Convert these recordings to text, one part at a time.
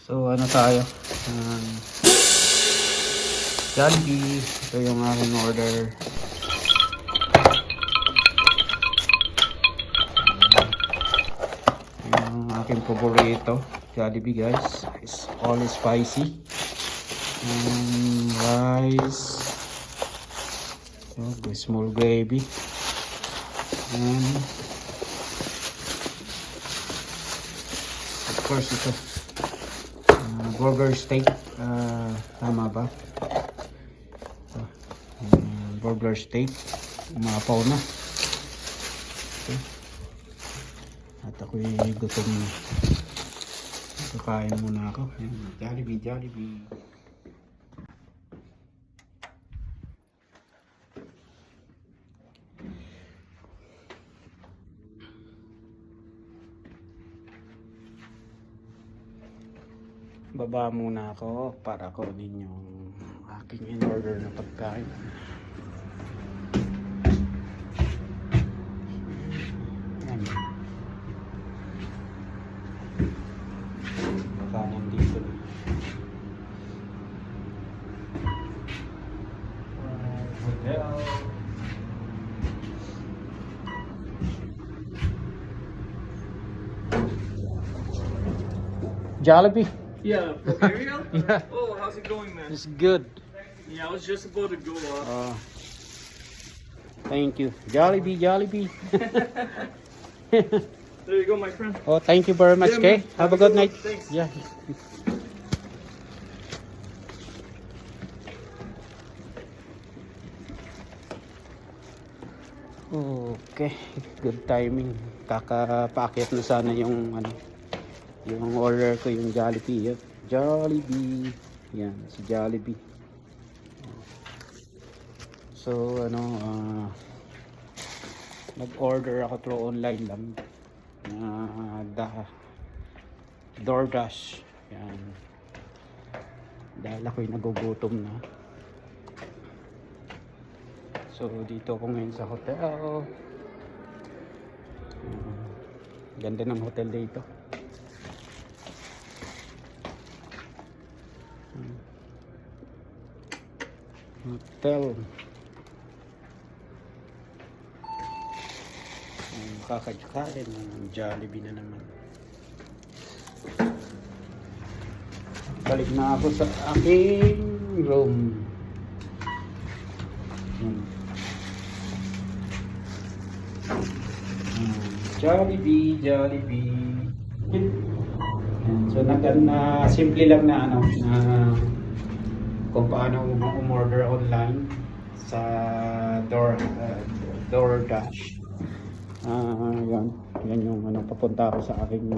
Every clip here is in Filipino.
So ano tayo? Jollibee. Ito yung aking order. Yung aking paborito. Jollibee guys. It's all spicy. Rice. So, the small gravy. And of course ito. Burger steak. Tama ba? Ito. Burger steak. Umapaw na. Okay. At ako'y gutom na. Kakain muna ako. Jollibee, Jollibee. Baba muna ako para kunin yung aking in-order na pagkain. Ayan. Baka nandito na. Hotel. Jollibee. Yeah, for Ariel? Yeah. Oh, how's it going, man? It's good. Yeah, I was just about to go off. Thank you. Jollibee, Jollibee. There you go, my friend. Oh, thank you very much, Yeah, Kay. man. Have a good night. Thanks. Yeah. Okay, good timing. Kakapakit na sana yung yung order ko, yung Jollibee. Jollibee. Yan, si Jollibee. So nag-order ako through online lang. DoorDash. Yan. Dahil ako'y nagugutom na. So dito ako ngayon sa hotel. Ganda ng hotel dito. Hotel. Kakakain ng Jollibee na naman. Balik na ako sa aking room. Jollibee, Jollibee. So simple lang na kung paano umorder online sa DoorDash. Yan yung papunta ako sa aking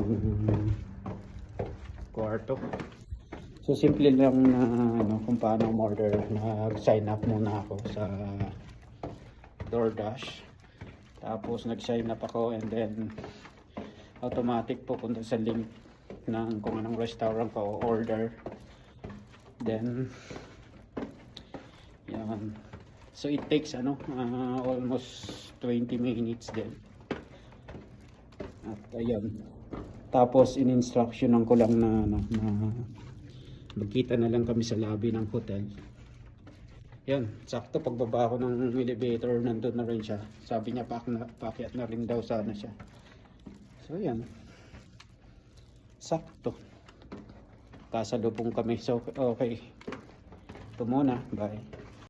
kwarto. So simple lang na kung paano umorder. Nag-sign up muna ako sa DoorDash. Tapos nag-sign up ako and then automatic pupunta sa link ng kung anong restaurant ka o order. Then yan. So it takes almost 20 minutes din. At ayan. Tapos in-instructionan ko lang na magkita na lang kami sa lobby ng hotel. Yan, sakto pagbaba ko ng elevator, nandun na rin siya. Sabi niya paakyat na rin daw sana siya. So yan. Sakto. Kasalubong kami. So okay. Ito muna. Bye.